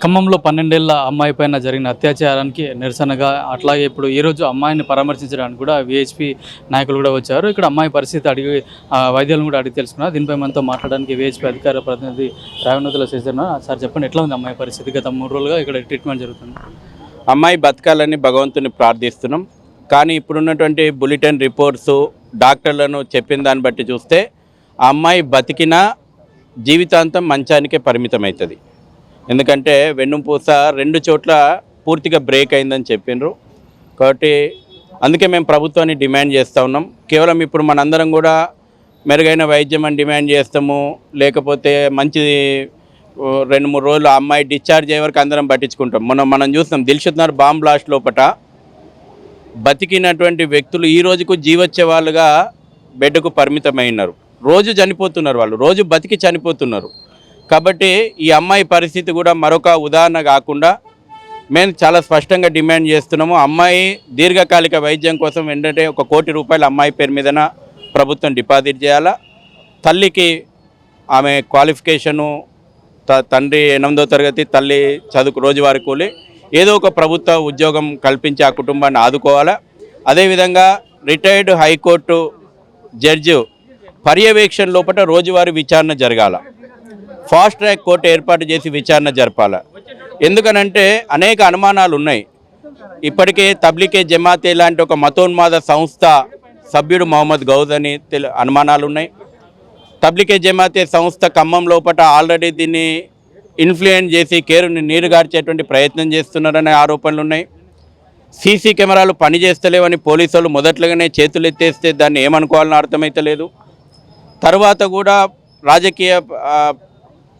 ఖమ్మంలో 12 ఏళ్ల అమ్మాయి పైన జరిగిన అత్యాచారానికి నిరసనగా అట్లాగే ఇప్పుడు ఈరోజు అమ్మాయిని పరామర్శించడానికి కూడా విహెచ్పి నాయకులు కూడా వచ్చారు. ఇక్కడ అమ్మాయి పరిస్థితి అడిగి వైద్యులను కూడా అడిగి తెలుసుకున్నారు. దీనిపై మనతో మాట్లాడడానికి విహెచ్పి అధికార ప్రతినిధి రావణతుల శేషన్న. సార్ చెప్పండి, ఎట్లా ఉంది అమ్మాయి పరిస్థితి? గత 3 రోజులుగా ఇక్కడ ట్రీట్మెంట్ జరుగుతుంది. అమ్మాయి బతకాలని భగవంతుని ప్రార్థిస్తున్నాం. కానీ ఇప్పుడున్నటువంటి బులెటిన్ రిపోర్ట్స్ డాక్టర్లను చెప్పిన దాన్ని బట్టి చూస్తే ఆ అమ్మాయి బతికినా జీవితాంతం మంచానికే పరిమితం అవుతుంది. ఎందుకంటే వెన్నుపూస 2 చోట్ల పూర్తిగా బ్రేక్ అయిందని చెప్పిండ్రు. కాబట్టి అందుకే మేము ప్రభుత్వాన్ని డిమాండ్ చేస్తూ ఉన్నాం. కేవలం ఇప్పుడు మనందరం కూడా మెరుగైన వైద్యం అని డిమాండ్ చేస్తాము, లేకపోతే మంచి 2-3 రోజులు ఆ అమ్మాయి డిశ్చార్జ్ అయ్యే వరకు అందరం పట్టించుకుంటాం. మనం చూస్తాం దిల్షుక్ నగర్ బాంబ్ బ్లాస్ట్ లోపల బతికినటువంటి వ్యక్తులు ఈ రోజుకు జీవొచ్చే వాళ్ళుగా బెడ్కు పరిమితమైనారు. రోజు చనిపోతున్నారు, వాళ్ళు రోజు బతికి చనిపోతున్నారు. కాబట్టి ఈ అమ్మాయి పరిస్థితి కూడా మరొక ఉదాహరణ కాకుండా మేము చాలా స్పష్టంగా డిమాండ్ చేస్తున్నాము. అమ్మాయి దీర్ఘకాలిక వైద్యం కోసం వెంటనే 1 కోటి రూపాయలు అమ్మాయి పేరు మీదన ప్రభుత్వం డిపాజిట్ చేయాలా. తల్లికి ఆమె క్వాలిఫికేషను, తండ్రి 8వ తరగతి, తల్లి చదువుకు రోజువారీ కూలి, ఏదో ఒక ప్రభుత్వ ఉద్యోగం కల్పించి ఆ కుటుంబాన్ని ఆదుకోవాలా. అదేవిధంగా రిటైర్డ్ హైకోర్టు జడ్జి పర్యవేక్షణ లోపల రోజువారీ విచారణ జరగాల. ఫాస్ట్ ట్రాక్ కోర్టు ఏర్పాటు చేసి విచారణ జరపాల. ఎందుకనంటే అనేక అనుమానాలు ఉన్నాయి. ఇప్పటికే తబ్లికే జమాతే లాంటి ఒక మతోన్మాద సంస్థ సభ్యుడు మొహమ్మద్ గౌజ్ అని అనుమానాలు ఉన్నాయి. తబ్లికే జమాతే సంస్థ ఖమ్మం లోపల ఆల్రెడీ దీన్ని ఇన్ఫ్లుయెన్స్ చేసి కేరుని నీరుగార్చేటువంటి ప్రయత్నం చేస్తున్నారనే ఆరోపణలు ఉన్నాయి. సీసీ కెమెరాలు పనిచేస్తలేవని పోలీసు వాళ్ళు మొదట్లుగానే చేతులు ఎత్తేస్తే దాన్ని ఏమనుకోవాలని అర్థమైతలేదు. తర్వాత కూడా రాజకీయ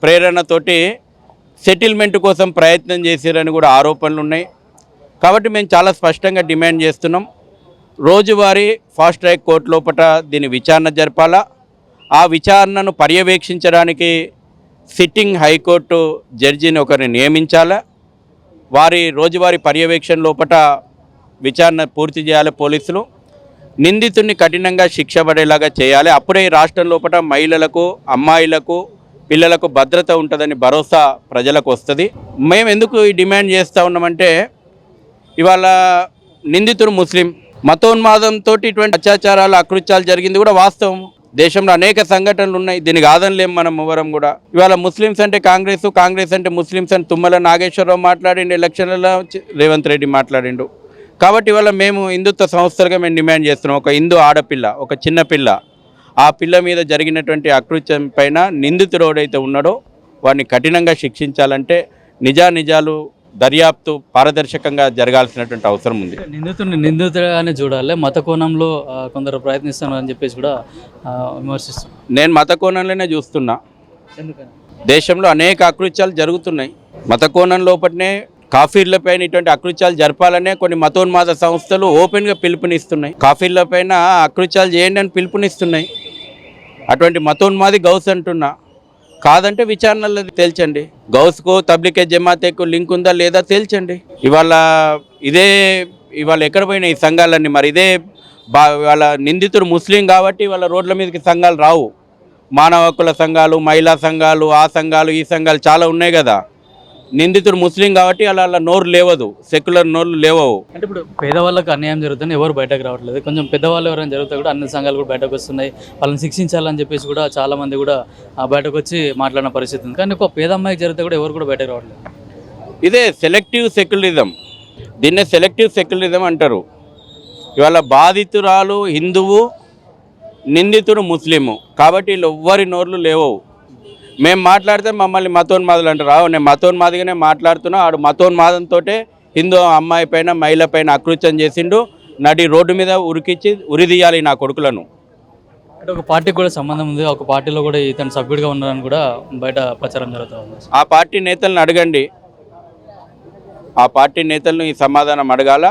ప్రేరణతోటి సెటిల్మెంట్ కోసం ప్రయత్నం చేశారని కూడా ఆరోపణలు ఉన్నాయి. కాబట్టి మేము చాలా స్పష్టంగా డిమాండ్ చేస్తున్నాం, రోజువారీ ఫాస్ట్ ట్రాక్ కోర్టు లోపల దీని విచారణ జరపాలా. ఆ విచారణను పర్యవేక్షించడానికి సిట్టింగ్ హైకోర్టు జడ్జిని ఒకరిని నియమించాలా. వారి రోజువారీ పర్యవేక్షణ లోపల విచారణ పూర్తి చేయాలి పోలీసులు. నిందితుడిని కఠినంగా శిక్ష పడేలాగా చేయాలి. అప్పుడే ఈ రాష్ట్రం లోపల మహిళలకు, అమ్మాయిలకు, పిల్లలకు భద్రత ఉంటుందని భరోసా ప్రజలకు వస్తుంది. మేము ఎందుకు ఈ డిమాండ్ చేస్తూ ఉన్నామంటే, ఇవాళ నిందితుడు ముస్లిం, మతోన్మాదంతో ఇటువంటి అత్యాచారాలు, అకృత్యాలు జరిగింది కూడా వాస్తవం. దేశంలో అనేక సంఘటనలు ఉన్నాయి, దీనికి ఆదనలేం మనం ఎవరం కూడా. ఇవాళ ముస్లిమ్స్ అంటే కాంగ్రెస్, కాంగ్రెస్ అంటే ముస్లిమ్స్ అని తుమ్మల నాగేశ్వరరావు మాట్లాడిండు, ఎలక్షన్లలో రేవంత్ రెడ్డి మాట్లాడిండు. కాబట్టి ఇవాళ మేము హిందుత్వ సంస్థలుగా మేము డిమాండ్ చేస్తున్నాం, ఒక హిందూ ఆడపిల్ల, ఒక చిన్న పిల్ల, ఆ పిల్ల మీద జరిగినటువంటి అకృత్యం పైన నిందితుడు ఎవడైతే ఉన్నాడో వాడిని కఠినంగా శిక్షించాలంటే నిజాలు దర్యాప్తు పారదర్శకంగా జరగాల్సినటువంటి అవసరం ఉంది. నిందితుడిగానే చూడాలి, మత కోణంలో కొందరు ప్రయత్నిస్తున్నారు అని చెప్పేసి కూడా విమర్శిస్తాను. నేను మత కోణంలోనే చూస్తున్నా. దేశంలో అనేక అకృత్యాలు జరుగుతున్నాయి. మత కోణం లోపలనే కాఫీర్లపైన ఇటువంటి అకృత్యాలు జరపాలనే కొన్ని మతోన్మాద సంస్థలు ఓపెన్గా పిలుపునిస్తున్నాయి. కాఫీర్లపైన అకృత్యాలు చేయండి అని పిలుపునిస్తున్నాయి. అటువంటి మతోన్మాది గౌస్ అంటున్నా. కాదంటే విచారణలో తేల్చండి. గౌస్కు తబ్లికే జమాతేకు లింక్ ఉందా లేదా తేల్చండి. ఇవాళ ఎక్కడ పోయినా ఈ సంఘాలన్నీ మరి వాళ్ళ నిందితుడు ముస్లిం కాబట్టి వాళ్ళ రోడ్ల మీదకి సంఘాలు రావు. మానవ హక్కుల సంఘాలు, మహిళా సంఘాలు, ఆ సంఘాలు, ఈ సంఘాలు చాలా ఉన్నాయి కదా. నిందితుడు ముస్లిం కాబట్టి అలా నోరు లేవదు, సెక్యులర్ నోరు లేవవు. అంటే ఇప్పుడు పేదవాళ్ళకి అన్యాయం జరుగుతుంది, ఎవరు బయటకు రావట్లేదు. కొంచెం పెద్దవాళ్ళు ఎవరైనా జరుగుతా కూడా అన్ని సంఘాలు కూడా బయటకు వస్తున్నాయి, వాళ్ళని శిక్షించాలని చెప్పేసి కూడా చాలామంది కూడా బయటకు వచ్చి మాట్లాడిన పరిస్థితి ఉంది. కానీ ఒక పేద అమ్మాయికి జరిగితే కూడా ఎవరు కూడా బయటకు రావట్లేదు. ఇదే సెలెక్టివ్ సెక్యులరిజం, దీన్నే సెలెక్టివ్ సెక్యులరిజం అంటారు. ఇవాళ బాధితురాలు హిందువు, నిందితుడు ముస్లిము కాబట్టి వీళ్ళు ఎవ్వరి నోర్లు లేవవు. మేము మాట్లాడితే మమ్మల్ని మతోన్మాదులు అంటారు. నేను మతోన్మాదిగానే మాట్లాడుతున్నా. ఆడు మతోన్మాదంతో హిందూ అమ్మాయి పైన, మహిళ పైన అకృత్యం చేసిండు. నడి రోడ్డు మీద ఉరికిచ్చి ఉరిదీయాలి నా కొడుకులను. అంటే ఒక పార్టీకి కూడా సంబంధం ఉంది, ఒక పార్టీలో కూడా ఇతను సభ్యుడిగా ఉన్నారని కూడా బయట ప్రచారం జరుగుతుంది. ఆ పార్టీ నేతలను అడగండి, ఆ పార్టీ నేతలను ఈ సమాధానం అడగాల.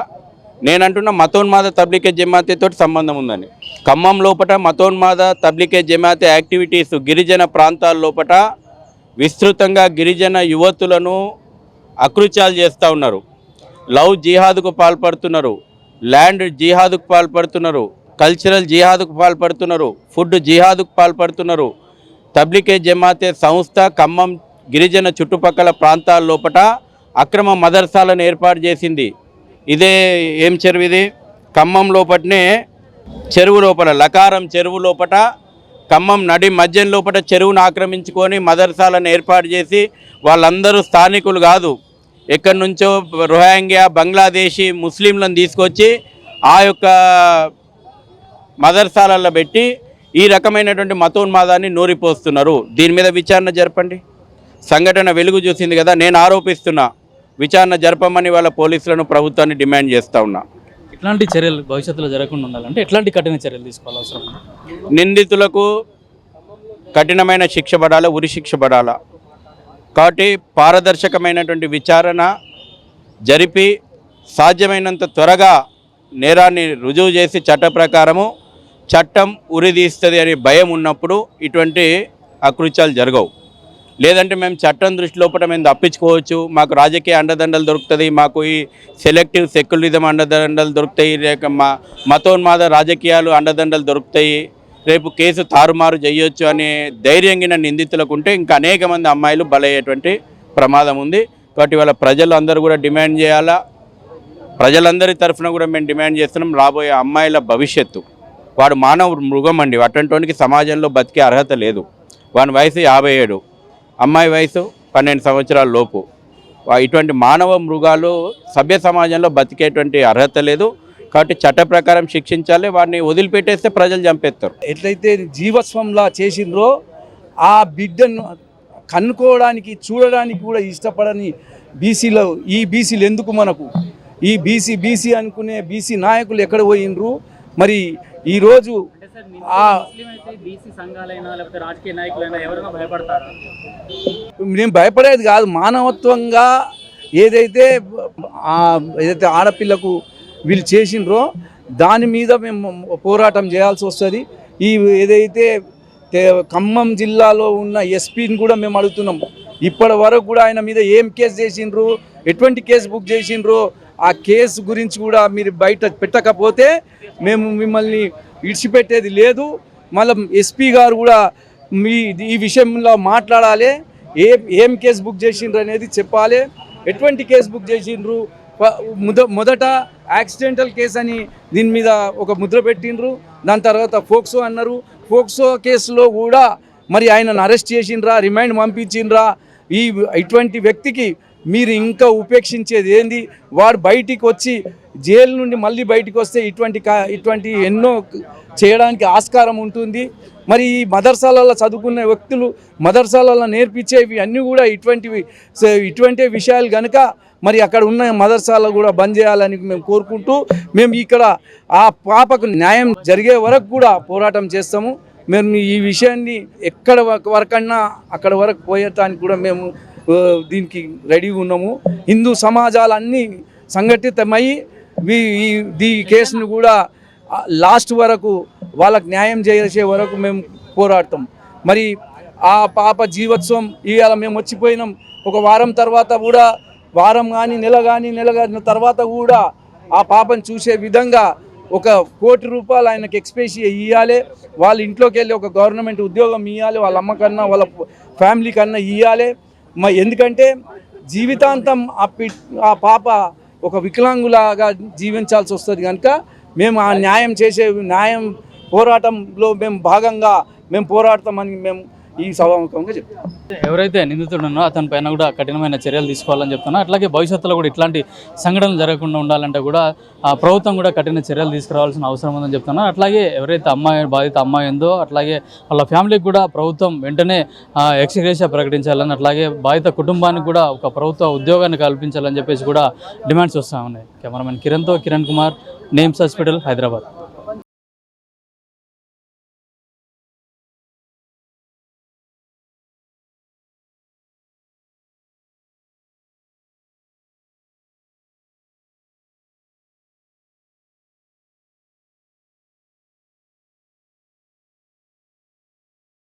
నేనంటున్నా మతోన్మాద తబ్లికే జమాతేతో సంబంధం ఉందని. ఖమ్మం లోపల మతోన్మాద తబ్లికే జమాతే యాక్టివిటీస్ గిరిజన ప్రాంతాల లోపల విస్తృతంగా గిరిజన యువతులను అకృత్యాలు చేస్తూ ఉన్నారు. లవ్ జిహాద్కు పాల్పడుతున్నారు, ల్యాండ్ జిహాద్కు పాల్పడుతున్నారు, కల్చరల్ జిహాద్కు పాల్పడుతున్నారు, ఫుడ్ జిహాద్కు పాల్పడుతున్నారు. తబ్లికే జమాతే సంస్థ ఖమ్మం గిరిజన చుట్టుపక్కల ప్రాంతాల లోపల అక్రమ మదర్సాలను ఏర్పాటు చేసింది. ఇదే ఏం చెరువు ఇది? ఖమ్మం లోపటనే చెరువు లోపల, లకారం చెరువు లోపల, ఖమ్మం నడి మధ్యం లోపల చెరువును ఆక్రమించుకొని మదర్సాలను ఏర్పాటు చేసి వాళ్ళందరూ స్థానికులు కాదు, ఎక్కడి నుంచో రోహింగ్యా బంగ్లాదేశీ ముస్లింలను తీసుకొచ్చి ఆ యొక్క మదర్సాలలో పెట్టి ఈ రకమైనటువంటి మతోన్మాదాన్ని నూరిపోస్తున్నారు. దీని మీద విచారణ జరపండి. సంఘటన వెలుగు చూసింది కదా, నేను ఆరోపిస్తున్నా, విచారణ జరపమని వాళ్ళ పోలీసులను ప్రభుత్వాన్ని డిమాండ్ చేస్తూ ఉన్నా. ఇట్లాంటి చర్యలు భవిష్యత్తులో జరగకుండా ఉండాలంటే ఎట్లాంటి కఠిన చర్యలు తీసుకోవాలి అవసరం? నిందితులకు కఠినమైన శిక్ష పడాలా, ఉరి శిక్ష పడాలా. కాబట్టి పారదర్శకమైనటువంటి విచారణ జరిపి సాధ్యమైనంత త్వరగా నేరాన్ని రుజువు చేసి చట్ట ప్రకారము చట్టం ఉరిదీస్తుంది అనే భయం ఉన్నప్పుడు ఇటువంటి అకృత్యాలు జరగవు. లేదంటే మేము చట్టం దృష్టి లోపల మేము తప్పించుకోవచ్చు, మాకు రాజకీయ అండదండలు దొరుకుతుంది, మాకు ఈ సెలెక్టివ్ సెక్యులరిజం అండదండలు దొరుకుతాయి, లేక మతోన్మాద రాజకీయాలు అండదండలు దొరుకుతాయి, రేపు కేసు తారుమారు చేయొచ్చు అనే ధైర్యంగా నిందితులకు ఉంటే ఇంకా అనేక మంది అమ్మాయిలు బలయ్యేటువంటి ప్రమాదం ఉంది. కాబట్టి వాళ్ళ ప్రజలు అందరూ కూడా డిమాండ్ చేయాలా. ప్రజలందరి తరఫున కూడా మేము డిమాండ్ చేస్తున్నాం, రాబోయే అమ్మాయిల భవిష్యత్తు. వాడు మానవ మృగం అండి, అటువంటి సమాజంలో బతికే అర్హత లేదు. వాని వయసు 57, అమ్మాయి వయసు 12 సంవత్సరాల లోపు. ఇటువంటి మానవ మృగాలు సభ్య సమాజంలో బతికేటువంటి అర్హత లేదు. కాబట్టి చట్ట ప్రకారం శిక్షించాలి. వాడిని వదిలిపెట్టేస్తే ప్రజలు చంపేస్తారు. ఎట్లయితే జీవస్వంలా చేసిండ్రో ఆ బిడ్డను కన్నుకోవడానికి చూడడానికి కూడా ఇష్టపడని బీసీలో ఈ బీసీలు ఎందుకు మనకు? ఈ బీసీ అనుకునే బీసీ నాయకులు ఎక్కడ పోయినరు? మరి ఈరోజు నేను భయపడేది కాదు, మానవత్వంగా ఏదైతే ఆడపిల్లకు వీళ్ళు చేసిండ్రో దాని మీద మేము పోరాటం చేయాల్సి వస్తుంది. ఈ ఏదైతే ఖమ్మం జిల్లాలో ఉన్న ఎస్పీని కూడా మేము అడుగుతున్నాం, ఇప్పటి వరకు కూడా ఆయన మీద ఏం కేసు చేసిండ్రు, ఎటువంటి కేసు బుక్ చేసిండ్రు, ఆ కేసు గురించి కూడా మీరు బయట పెట్టకపోతే మేము మిమ్మల్ని ఇడిచిపెట్టేది లేదు. మళ్ళీ ఎస్పీ గారు కూడా ఈ విషయంలో మాట్లాడాలి, ఏం కేసు బుక్ చేసిండ్రు అనేది చెప్పాలి, ఎటువంటి కేసు బుక్ చేసిండ్రు. మొదట యాక్సిడెంటల్ కేసు అని దీని మీద ఒక ముద్ర పెట్టిండ్రు, దాని తర్వాత ఫోక్సో అన్నారు. ఫోక్సో కేసులో కూడా మరి ఆయనను అరెస్ట్ చేసిండ్రా, రిమైండ్ పంపించిండ్రా? ఇటువంటి వ్యక్తికి మీరు ఇంకా ఉపేక్షించేది ఏంది? వాడు బయటికి వచ్చి జైలు నుండి మళ్ళీ బయటికి వస్తే ఇటువంటి ఎన్నో చేయడానికి ఆస్కారం ఉంటుంది. మరి ఈ మదర్సాలలో చదువుకున్న వ్యక్తులు మదర్సాలలో నేర్పించేవి అన్నీ కూడా ఇటువంటి విషయాలు కనుక మరి అక్కడ ఉన్న మదర్సాలు కూడా బంద్ చేయాలని మేము కోరుకుంటూ మేము ఇక్కడ ఆ పాపకు న్యాయం జరిగే వరకు కూడా పోరాటం చేస్తాము. మేము ఈ విషయాన్ని ఎక్కడ వరకన్నా అక్కడ వరకు పోయటానికి కూడా మేము దీనికి రెడీగా ఉన్నాము. హిందూ సమాజాలన్నీ సంఘటితమై ఈ కేసును కూడా లాస్ట్ వరకు వాళ్ళకు న్యాయం చేసే వరకు మేము పోరాడతాం. మరి ఆ పాప జీవోత్సవం ఇవాళ మేము వచ్చిపోయినాం. ఒక వారం తర్వాత కూడా, వారం కానీ నెల తర్వాత కూడా ఆ పాపను చూసే విధంగా ₹1 కోటి ఆయనకి ఎక్స్‌పేషియా ఇవ్వాలి. వాళ్ళ ఇంట్లోకి వెళ్ళి ఒక గవర్నమెంట్ ఉద్యోగం ఇవ్వాలి, వాళ్ళ అమ్మ కన్నా వాళ్ళ ఫ్యామిలీ కన్నా ఇవ్వాలి. ఎందుకంటే జీవితాంతం ఆ పాప ఒక వికలాంగులాగా జీవించాల్సి వస్తుంది కనుక మేము ఆ న్యాయం పోరాటంలో మేము భాగంగా మేము పోరాడతామని మేము ఈ సభాముఖంగా చెప్తాం. ఎవరైతే నిందితుడు ఉన్నారో అతని పైన కూడా కఠినమైన చర్యలు తీసుకోవాలని చెప్తున్నా. అట్లాగే భవిష్యత్తులో కూడా ఇట్లాంటి సంఘటనలు జరగకుండా ఉండాలంటే కూడా ప్రభుత్వం కూడా కఠిన చర్యలు తీసుకురావాల్సిన అవసరం ఉందని చెప్తున్నా. అట్లాగే ఎవరైతే బాధిత అమ్మాయి ఉందో అట్లాగే వాళ్ళ ఫ్యామిలీకి కూడా ప్రభుత్వం వెంటనే ఎక్స్‌గ్రేషియా ప్రకటించాలని, అట్లాగే బాధిత కుటుంబానికి కూడా ఒక ప్రభుత్వ ఉద్యోగాన్ని కల్పించాలని చెప్పేసి కూడా డిమాండ్స్ వస్తూ ఉన్నాయి. కెమెరామెన్ కిరణ్తో కిరణ్ కుమార్, నేమ్స్ హాస్పిటల్, హైదరాబాద్.